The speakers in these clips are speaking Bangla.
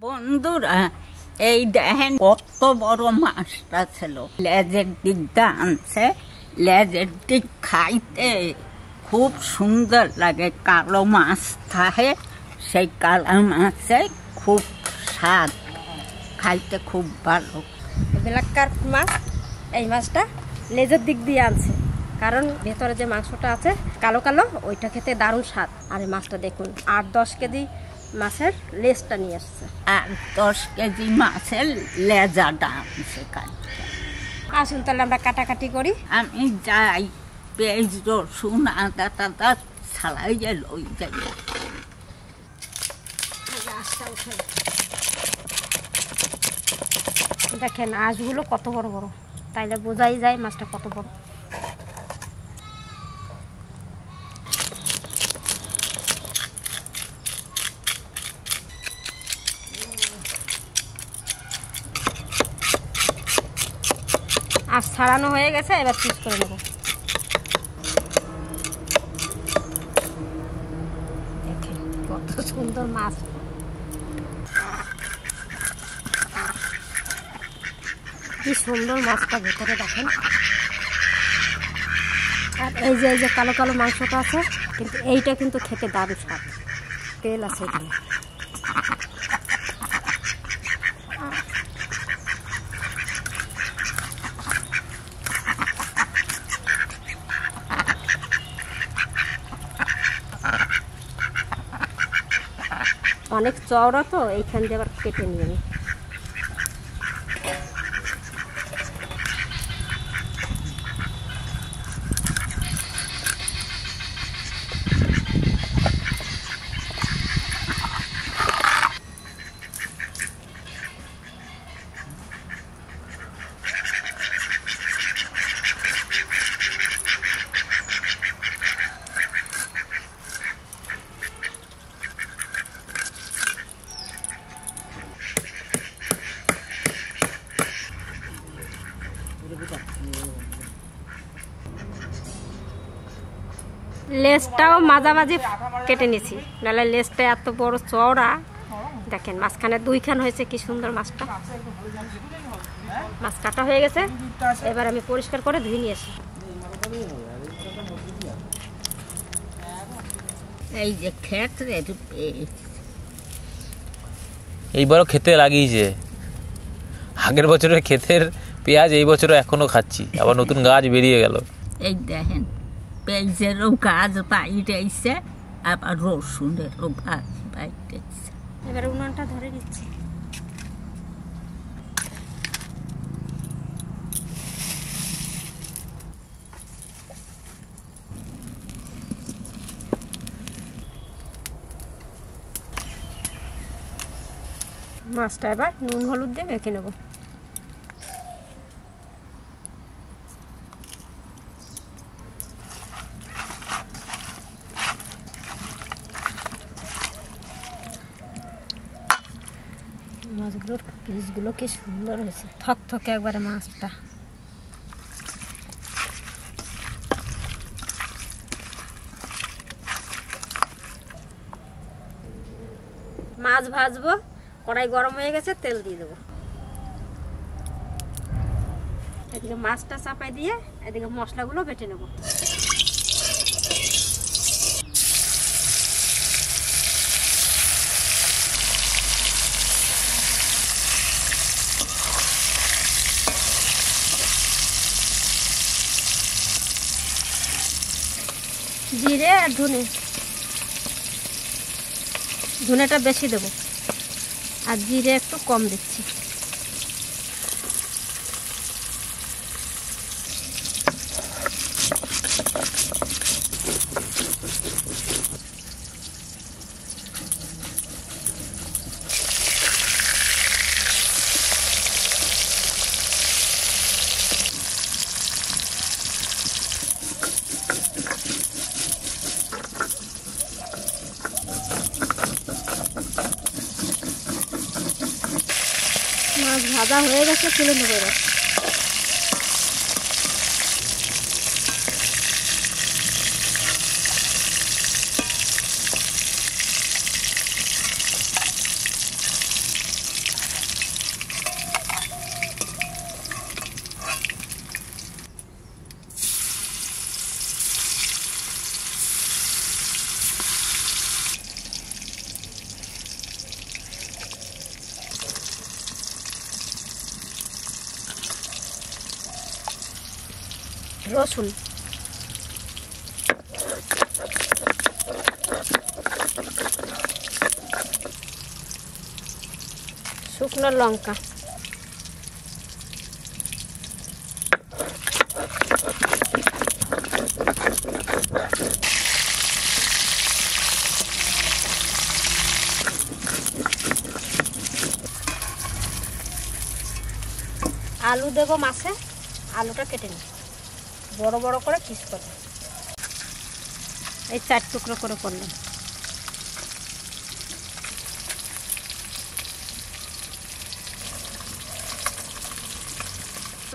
বন্ধুরা, এই দেখেন কত বড় মাছটা ছিল। লেজের দিকটা আনছে, লেজের দিক খাইতে খুব সুন্দর লাগে। কালো মাছ থাকে, সেই কালো মাছে খুব স্বাদ, খাইতে খুব ভালো। ব্ল্যাক কার্প মাছ, এই মাছটা লেজের দিক দিয়ে আনছে, কারণ ভেতরে যে মাংসটা আছে কালো কালো, ওইটা খেতে দারুণ স্বাদ। আর এই মাছটা দেখুন 8-10 কেজি মাছের লেজটা নিয়ে আসছে। আর 10 কেজি মাছের লেজাটা আনছে কাটতে। আসুন তাহলে আমরা কাটাকাটি করি। আমি যাই, পেঁয়াজ রসুন আদা টাদা ছাড়াই লই যাই। দেখেন আঁশগুলো কত বড় বড়, তাইলে বোঝাই যায় মাছটা কত বড়। আঁশ ছাড়ানো হয়ে গেছে, এবার পিস করে নেব। দেখেন কত সুন্দর মাছ, কি সুন্দর মাছটা ভেতরে দেখেন। আর এই যে কালো কালো মাংসটা আছে, কিন্তু এইটা কিন্তু খেতে দারুণ স্বাদ, তেল আছে এখানে। অনেক চওড়া তো, এইখান দিয়ে আবার কেটে নিয়ে নি। লেজটাও মাঝামাঝি কেটে নিয়েছি, নাহলে লেজটা এত বড় চওড়া। দেখেন মাঝখানে 2খান হয়েছে, কি সুন্দর মাছটা। মাছ কাটা হয়ে গেছে, এবার আমি পরিষ্কার করে ধুয়ে নিয়ে আসি। এই যে ক্ষেত এইবারও খেতে লাগিয়েছে। আগের বছরের ক্ষেতের পেঁয়াজ এই বছরও এখনো খাচ্ছি, আবার নতুন গাছ বেরিয়ে গেল। এই দেখেন পেঁয়াজেরও গাছ বাইরেছে, আবার রসুনেরও গাছ বাইরেছে। এবার উনুনটা ধরে নিচ্ছি। মাছটা এবার নুন হলুদ দিয়ে মেখে নেব। মাছগুলোর পিসগুলো কি সুন্দর হয়েছে, থকথকে একবারে মাছটা। মাছ ভাজবো, কড়াই গরম হয়ে গেছে, তেল দিয়ে দেবো। এদিকে মাছটা চাপাই দিয়ে এদিকে মশলাগুলো বেটে নেব। জিরে আর ধনেটা বেশি দেবো, আর জিরে একটু কম দিচ্ছি। মাছ ভাজা হয়ে গেছে, তুলে নেবো এবার। রসুন, শুকনো লঙ্কা, আলু দেবো মাছে। আলুটা কেটে নিই বড় বড় করে পিস করে, এই 4 টুকরো করে করলাম।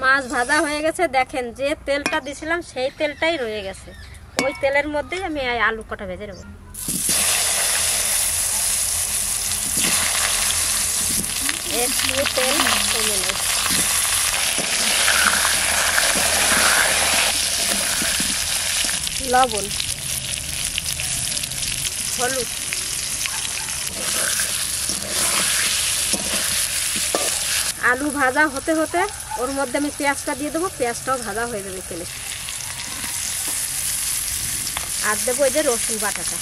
মাছ ভাজা হয়ে গেছে, দেখেন যে তেলটা দিয়েছিলাম সেই তেলটাই রয়ে গেছে। ওই তেলের মধ্যেই আমি এই আলু কটা ভেজে নেব। একটু তেল কমে নেই, লবণ, হলুদ, আলু ভাজা হতে হতে ওর মধ্যে আমি পেঁয়াজটা দিয়ে দেবো। পেঁয়াজটাও ভাজা হয়ে যাবে তেলে। আর দেবো এই যে রসুন বাটাটা।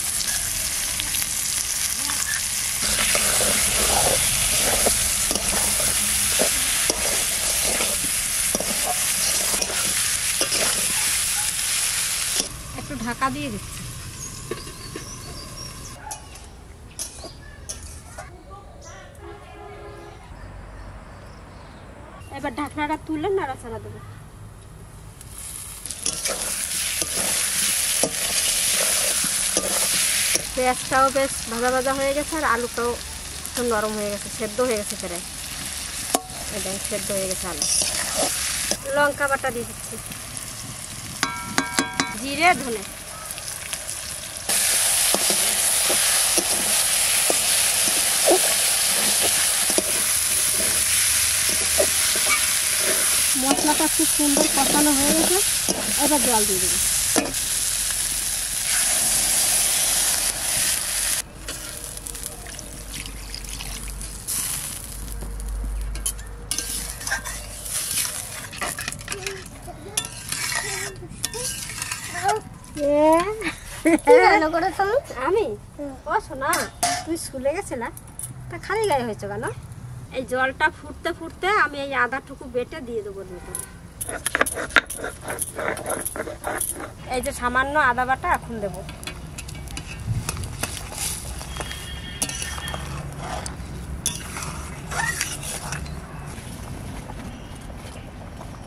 একটু ঢাকা দিয়ে দিচ্ছি। এবার ঢাকনাটা তুলে নাড়াচাড়া দেবো। পেঁয়াজটাও বেশ ভাজা ভাজা হয়ে গেছে, আর আলুটাও একটু নরম হয়ে গেছে, সেদ্ধ হয়ে গেছে প্রায়। এটা সেদ্ধ হয়ে গেছে আলু। লঙ্কা বাটা দিয়ে দিচ্ছি, জিরে, ধনে। মশলাটা খুব সুন্দর কষানো হয়ে গেছে, এবার জল দিয়ে দেবো। আমি ও শোনা, তুই স্কুলে গেছিলা তা খালি গায়ে হয়েছে কেন? এই জলটা ফুটতে ফুটতে আমি এই আদাটুকু বেটে দিয়ে দেবো ভিতরে। এই যে সামান্য আদা বাটা এখন দেবো।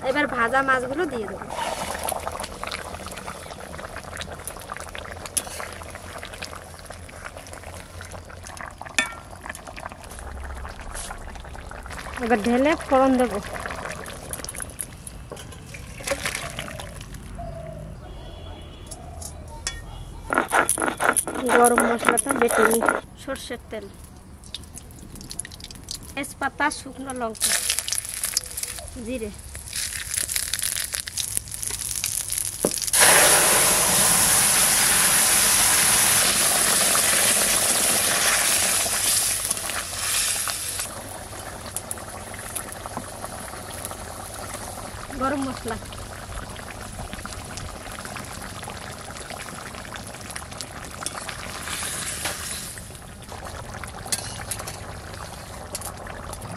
এবার ভাজা মাছগুলো দিয়ে দেবো। এবার ঢেলে ফোড়ন দেবো। গরম মশলাটা বেটে নিই, সর্ষের তেল, তেজপাতা, শুকনো লঙ্কা, জিরে, গরম মশলা,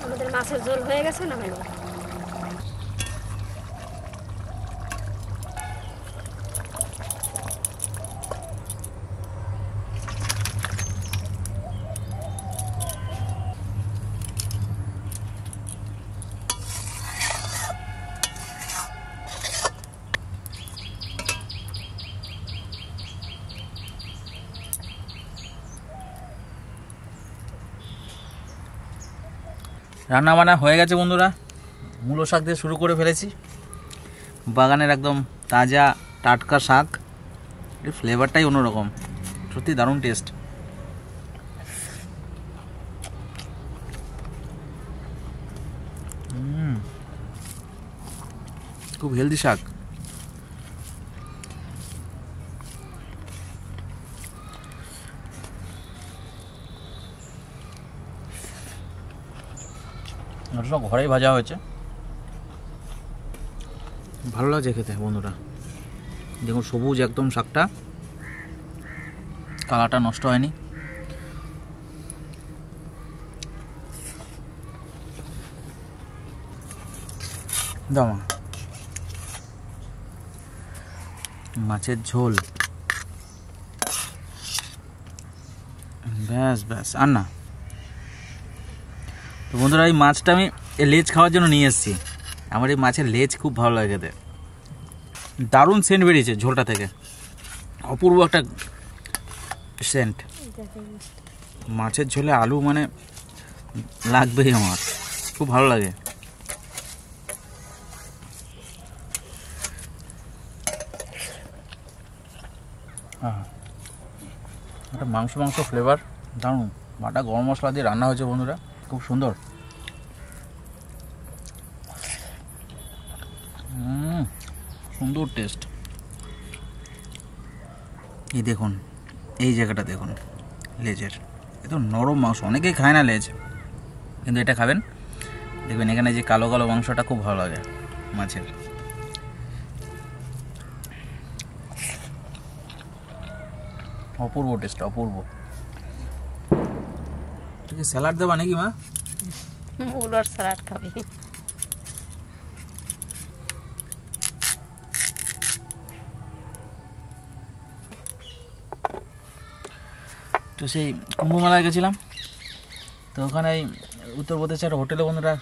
আমাদের মাছের ঝোল হয়ে গেছে না মানে। রান্না বান্না হয়ে গেছে বন্ধুরা। মূলো শাক দিয়ে শুরু করে ফেলেছি। বাগানের একদম তাজা টাটকা শাক, এর ফ্লেভারটাই অন্যরকম, সত্যি দারুণ টেস্ট। খুব হেলদি শাক। সব ঘরেই ভাজা হয়েছে, ভালো লাগছে খেতে বন্ধুরা। দেখুন সবুজ একদম শাকটা, কালারটা নষ্ট হয়নি। দাও মাছের ঝোল, ব্যাস ব্যাস আর না। তো বন্ধুরা এই মাছটা আমি লেজ খাওয়ার জন্য নিয়ে এসেছি। আমার এই মাছের লেজ খুব ভালো লাগে খেতে, দারুণ সেন্ট বেরিয়েছে ঝোলটা থেকে, অপূর্ব একটা সেন্ট। মাছের ঝোলে আলু মানে লাগবেই, আমার খুব ভালো লাগে। একটা মাংস মাংস ফ্লেভার, দারুণ। বাটা গরম মশলা দিয়ে রান্না হয়েছে বন্ধুরা, খুব সুন্দর। সুন্দর টেস্ট। এই দেখুন এই জায়গাটা দেখুন লেজের, এত নরম মাংস, অনেকেই খায় না লেজ, কিন্তু এটা খাবেন দেখবেন এখানে যে কালো কালো মাংসটা খুব ভালো লাগে মাছের। অপূর্ব টেস্ট, অপূর্ব। ঠিক স্যালাড দেবা নাকি মা? মূলোর স্যালাড খাবি? তো সেই কুম্ভ মেলায় গেছিলাম, তো ওখানে উত্তরপ্রদেশের হোটেলে বন্ধুরা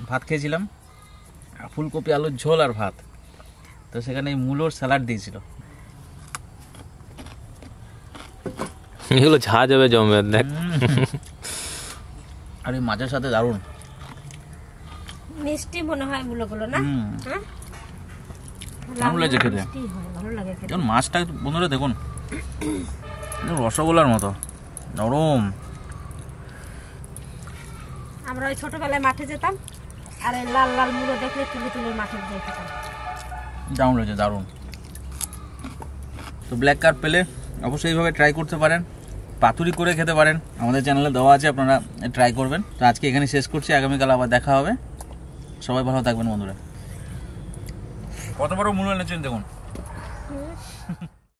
ভাত খেয়েছিলাম, ফুলকপি আলুর ঝোল আর ভাত। তো সেখানে এই মূলোর স্যালাড দিয়েছিল। এগুলো ঝাঁজ হবে জমবে দেখ। আর এই মাছের সাথে দারুণ মিষ্টি মনে হয় মূলগুলো না? হ্যাঁ দারুণ লাগছে খেতে। ভালো লাগে খেতে। যেমন মাছটা বন্ধুরা দেখুন রসগোল্লার মতো নরম। আমরা ওই ছোটবেলায় মাঠে যেতাম, আর এই লাল লাল মূলো দেখলে তুলে তুলে মাঠে দিয়ে খেতাম। দারুণ লাগছে, দারুণ। তো ব্ল্যাক কার্প পেলে অবশ্যই এইভাবে ট্রাই করতে পারেন, পাতুরি করে খেতে পারেন, আমাদের চ্যানেলে দেওয়া আছে, আপনারা ট্রাই করবেন। তো আজকে এখানে শেষ করছি, আগামীকাল আবার দেখা হবে। সবাই ভালো থাকবেন বন্ধুরা। কত বড় মূল্য এনেছেন দেখুন।